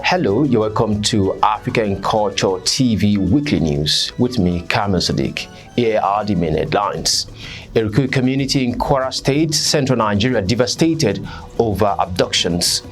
Hello, you're welcome to African Culture TV Weekly News with me, Kamel Sadiq. Here are the main headlines. Eruku community in Kwara State, Central Nigeria devastated over abductions.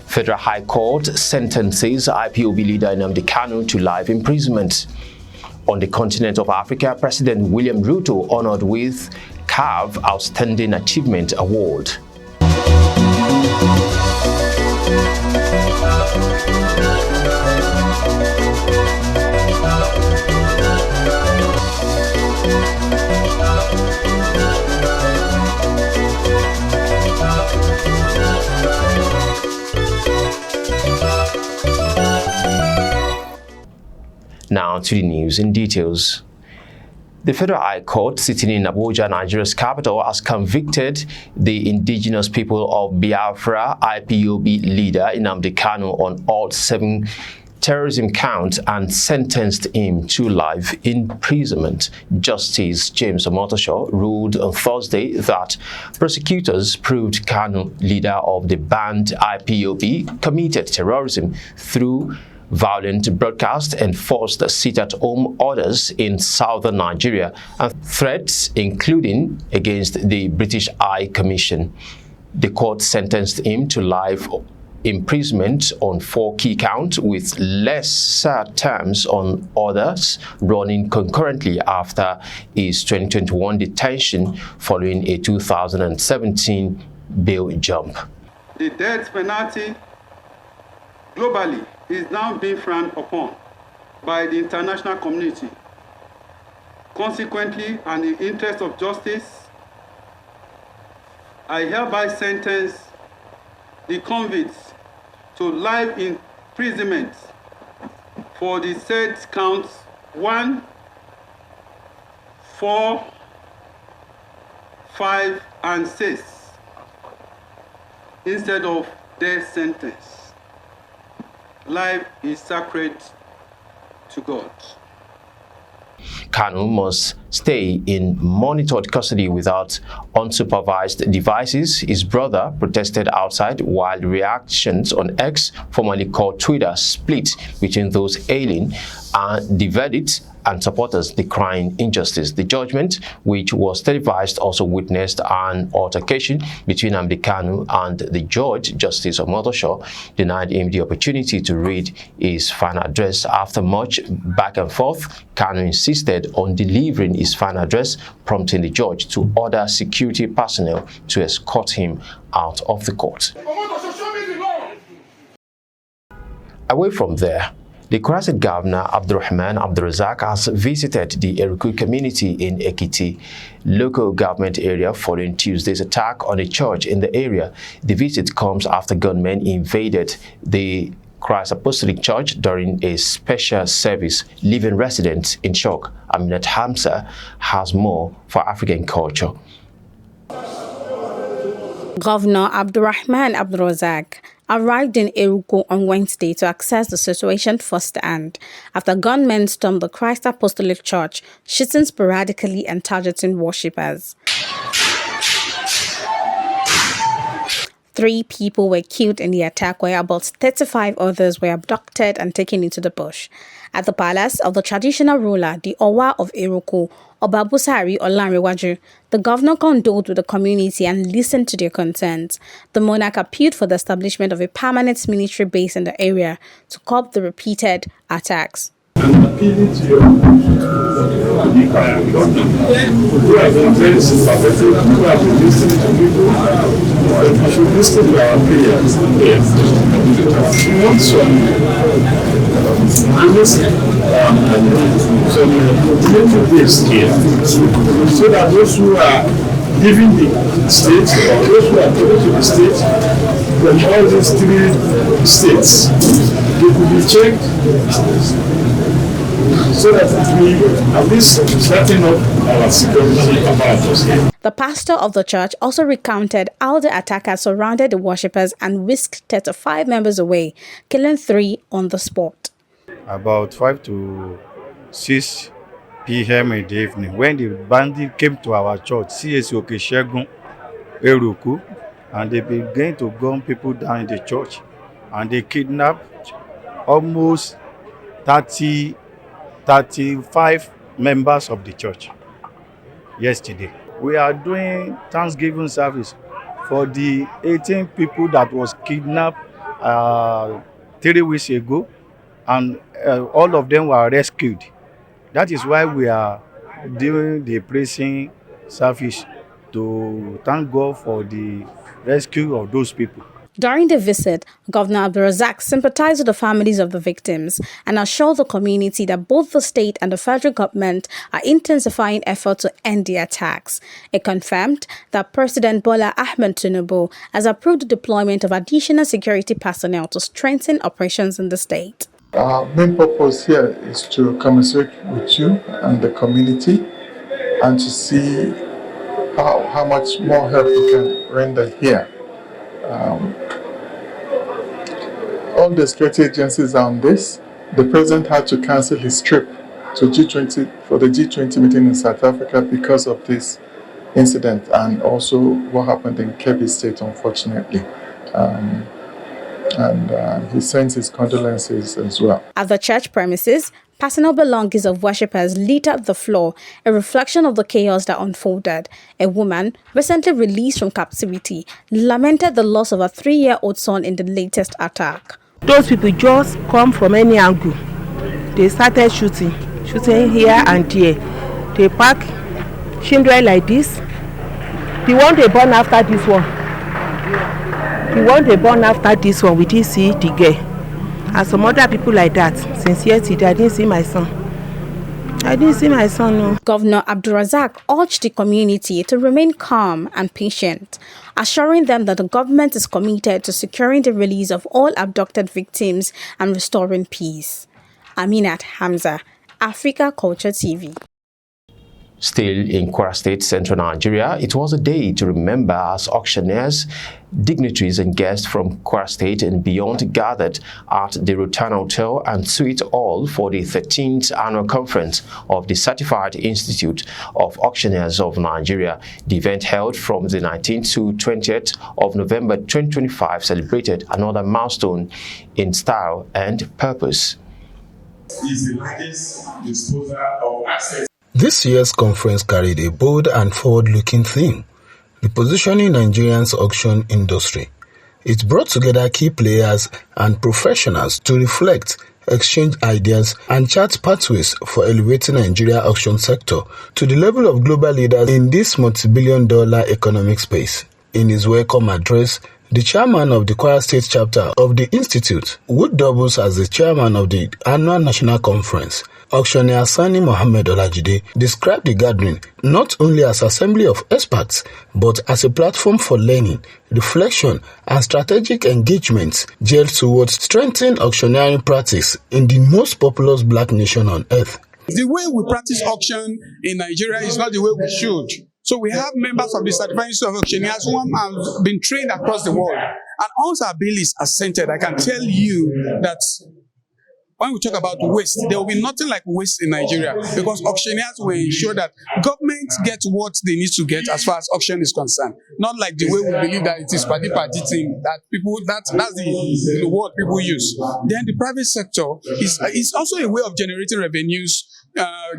Federal High Court sentences IPOB leader Nnamdi Kanu to life imprisonment. On the continent of Africa, President William Ruto honored with CAV Outstanding Achievement Award. Now to the news in details. The Federal High Court, sitting in Abuja, Nigeria's capital, has convicted the indigenous people of Biafra IPOB leader Nnamdi Kanu on all 7 terrorism counts and sentenced him to life imprisonment. Justice James Omotosho ruled on Thursday that prosecutors proved Kanu, leader of the banned IPOB, committed terrorism through violent broadcast and forced sit-at-home orders in southern Nigeria and threats including against the British High Commission. The court sentenced him to life imprisonment on 4 key counts with lesser terms on others running concurrently after his 2021 detention following a 2017 bail jump. The death penalty globally is now being frowned upon by the international community. Consequently, and in the interest of justice, I hereby sentence the convicts to life imprisonment for the said counts 1, 4, 5, and 6 instead of death sentence. Life is sacred to God. Kanu must stay in monitored custody without unsupervised devices. His brother protested outside while reactions on X, formerly called Twitter, split between those hailing and the verdict and supporters decrying injustice. The judgment, which was televised, also witnessed an altercation between Nnamdi Kanu and the judge. Justice Omotosho denied him the opportunity to read his final address. After much back and forth, Kanu insisted on delivering his final address, prompting the judge to order security personnel to escort him out of the court. Away from there, the Kwara State Governor Abdulrahman Abdulrazak has visited the Eruku community in Ekiti local government area following Tuesday's attack on a church in the area. The visit comes after gunmen invaded the Christ Apostolic Church during a special service, leaving residents in shock. Aminat Hamza has more for African culture. Governor Abdulrahman Abdulrazak arrived in Eruku on Wednesday to assess the situation firsthand after gunmen stormed the Christ Apostolic Church, shooting sporadically and targeting worshippers. 3 people were killed in the attack, while about 35 others were abducted and taken into the bush. At the palace of the traditional ruler, the Owa of Eruku, Obabusari Olanrewaju, the governor condoled with the community and listened to their concerns. The monarch appealed for the establishment of a permanent military base in the area to curb the repeated attacks. I'm appealing to you. You have been very sympathetic, you have been listening to people, but you should listen to our prayers. We want some military base here, so that those who are leaving the state or those who are coming to the state from all these 3 states, they could be checked so that we at least starting up our security apparatus here. The pastor of the church also recounted how the attackers surrounded the worshippers and whisked 35 members away, killing 3 on the spot. About 5 to 6 p.m. in the evening, when the bandits came to our church, CSC Okeshegun Eruku, and they began to gun people down in the church, and they kidnapped almost 35 members of the church yesterday. We are doing Thanksgiving service for the 18 people that was kidnapped 3 weeks ago, and all of them were rescued. That is why we are doing the praising service to thank God for the rescue of those people. During the visit, Governor Abdulrazak sympathized with the families of the victims and assured the community that both the state and the federal government are intensifying efforts to end the attacks. It confirmed that President Bola Ahmed Tinubu has approved the deployment of additional security personnel to strengthen operations in the state. Our main purpose here is to commiserate with you and the community and to see how much more help we can render here. All the security agencies are on this. The president had to cancel his trip to G20 for the G20 meeting in South Africa because of this incident and also what happened in Kebbi State, unfortunately. He sends his condolences as well. At the church premises, personal belongings of worshippers littered the floor, a reflection of the chaos that unfolded. A woman, recently released from captivity, lamented the loss of a 3-year-old son in the latest attack. Those people just come from any angle. They started shooting here and there. They pack children like this. The one they born after this one. We didn't see the girl. And some other people like that. Since yesterday, I didn't see my son. No. Governor Abdulrazak urged the community to remain calm and patient, assuring them that the government is committed to securing the release of all abducted victims and restoring peace. Aminat Hamza, Africa Culture TV. Still in Kwara State, central Nigeria, it was a day to remember as auctioneers, dignitaries and guests from Kwara State and beyond gathered at the Rotana Hotel and Suite Hall for the 13th annual conference of the Certified Institute of Auctioneers of Nigeria. The event held from the 19th to 20th of November 2025 celebrated another milestone in style and purpose. Is the largest disposer of assets. This year's conference carried a bold and forward-looking theme, repositioning Nigeria's auction industry. It brought together key players and professionals to reflect, exchange ideas, and chart pathways for elevating Nigeria's auction sector to the level of global leaders in this multi-billion-dollar economic space. In his welcome address, the chairman of the Kwara State chapter of the Institute, who doubles as the chairman of the annual national conference, Auctioneer Sani Mohammed Olajide, described the gathering not only as an assembly of experts, but as a platform for learning, reflection, and strategic engagements geared towards strengthening auctioneering practice in the most populous black nation on earth. The way we practice auction in Nigeria is not the way we should. So we have members of the Certified Institute of Auctioneers who have been trained across the world. And once our bill is assented, I can tell you that when we talk about waste, there will be nothing like waste in Nigeria because auctioneers will ensure that government gets what they need to get as far as auction is concerned. Not like the way we believe that it is party thing that people that's the word people use. Then the private sector is also a way of generating revenues,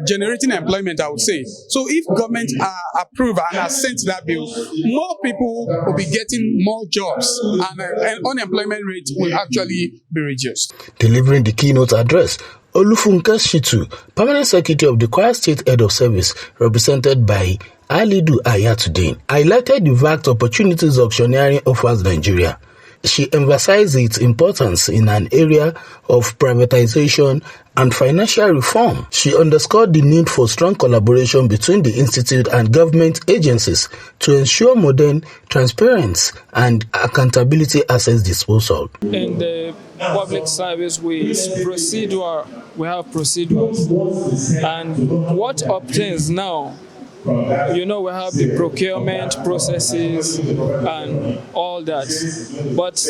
generating employment, I would say. So if government approve and assent that bill, more people will be getting more jobs and unemployment rate will actually be reduced. Delivering the keynote address, Olufunke Shitu, Permanent Secretary of the Kwara State Head of Service, represented by Alidu Ayatuddin, highlighted the vast opportunities auctioneering offers Nigeria. She emphasized its importance in an area of privatization and financial reform. She underscored the need for strong collaboration between the Institute and government agencies to ensure modern, transparent, and accountability assets disposal. In the public service, we have procedures. And what obtains now you know, we have the procurement processes and all that. But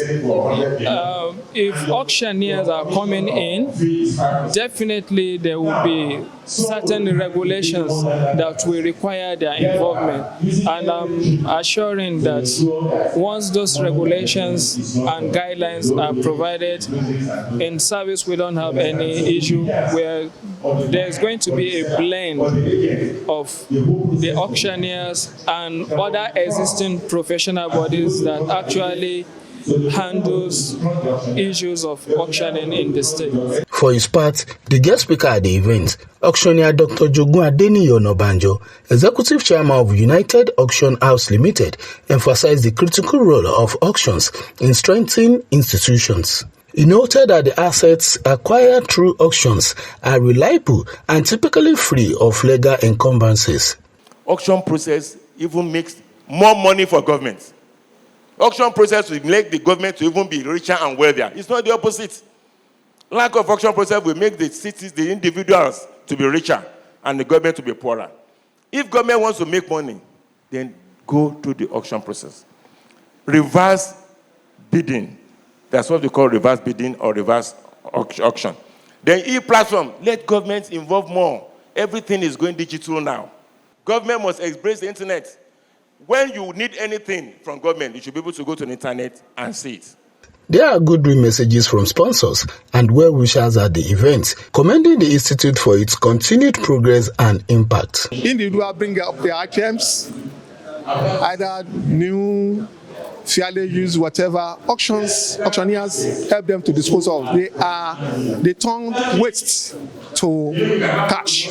if auctioneers are coming in, definitely there will be certain regulations that will require their involvement. And I'm assuring that once those regulations and guidelines are provided, in service we don't have any issue where there's going to be a blend of the auctioneers and other existing professional bodies that actually handles issues of auctioning in the state. For his part, the guest speaker at the event, auctioneer Dr. Jogun Adeniyi Onabanjo, Executive Chairman of United Auction House Limited, emphasized the critical role of auctions in strengthening institutions. He noted that the assets acquired through auctions are reliable and typically free of legal encumbrances. Auction process even makes more money for government. Auction process will make the government to even be richer and wealthier. It's not the opposite. Lack of auction process will make the cities, the individuals, to be richer and the government to be poorer. If government wants to make money, then go through the auction process. Reverse bidding. That's what we call reverse bidding or reverse auction. Then e-platform, let governments involve more. Everything is going digital now. Government must embrace the internet. When you need anything from government, you should be able to go to the internet and see it. There are goodwill messages from sponsors and well-wishers at the event, commending the Institute for its continued progress and impact. Individuals bring up their items, either new, fairly used, whatever. Auctioneers help them to dispose of. They turn waste to cash.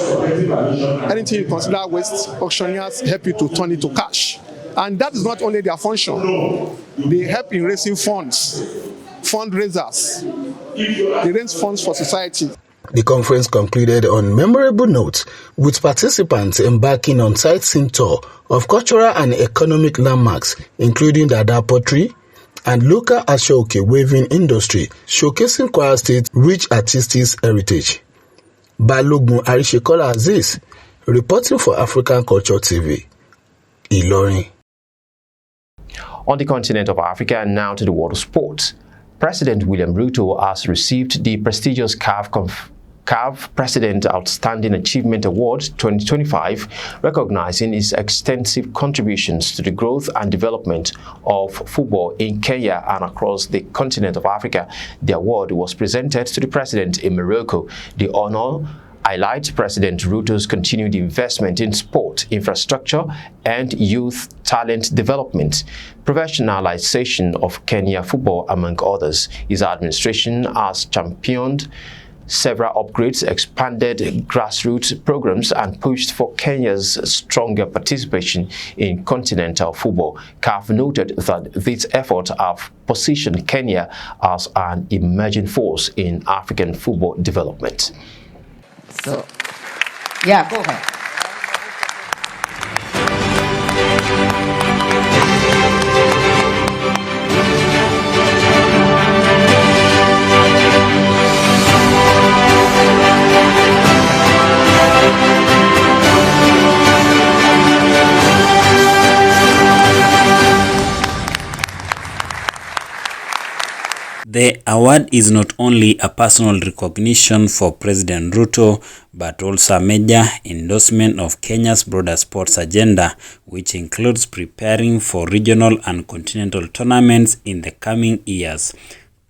Anything you consider waste, auctioneers help you to turn it to cash. And that is not only their function. They help in raising funds, fundraisers. They raise funds for society. The conference concluded on memorable notes, with participants embarking on sightseeing tour of cultural and economic landmarks, including the Dada pottery and local Ashoke weaving industry, showcasing Kwara State's rich artistic heritage. Balogun Arishekola Aziz, reporting for African Culture TV, Ilorin. On the continent of Africa and now to the world of sports, President William Ruto has received the prestigious CAF President Outstanding Achievement Award 2025, recognizing his extensive contributions to the growth and development of football in Kenya and across the continent of Africa. The award was presented to the president in Morocco. The honor highlights President Ruto's continued investment in sport, infrastructure, and youth talent development, professionalization of Kenya football, among others. His administration has championed several upgrades, expanded grassroots programs, and pushed for Kenya's stronger participation in continental football. CAF noted that these efforts have positioned Kenya as an emerging force in African football development. So, yeah, go ahead. The award is not only a personal recognition for President Ruto, but also a major endorsement of Kenya's broader sports agenda, which includes preparing for regional and continental tournaments in the coming years.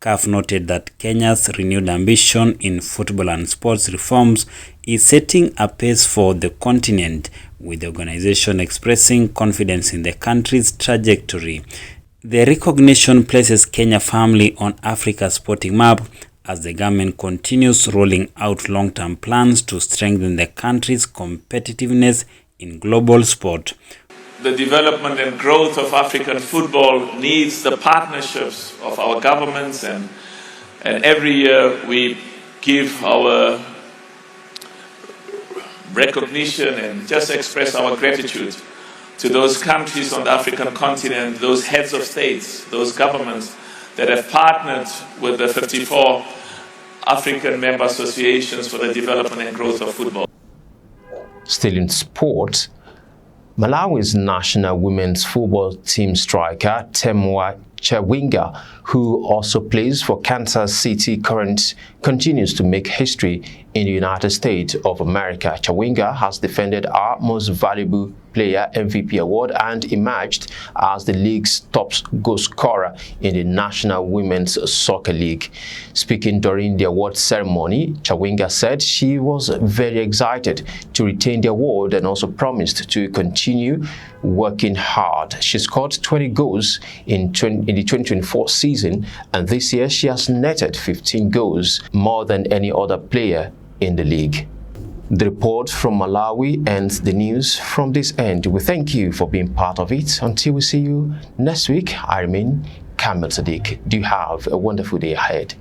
CAF noted that Kenya's renewed ambition in football and sports reforms is setting a pace for the continent, with the organization expressing confidence in the country's trajectory. The recognition places Kenya firmly on Africa's sporting map as the government continues rolling out long-term plans to strengthen the country's competitiveness in global sport. The development and growth of African football needs the partnerships of our governments, and every year we give our recognition and just express our gratitude to those countries on the African continent, those heads of states, those governments that have partnered with the 54 African member associations for the development and growth of football. Still in sport, Malawi's national women's football team striker Temwa Chawinga, who also plays for Kansas City Currents, continues to make history in the United States of America. Chawinga has defended our Most Valuable Player MVP award and emerged as the league's top goal scorer in the National Women's Soccer League. Speaking during the award ceremony, Chawinga said she was very excited to retain the award and also promised to continue working hard. She scored 20 goals in the 2024 season, and this year she has netted 15 goals, more than any other player in the league. The report from Malawi ends the news from this end. We thank you for being part of it. Until we see you next week, I remain Kamil Sadiq. Do have a wonderful day ahead.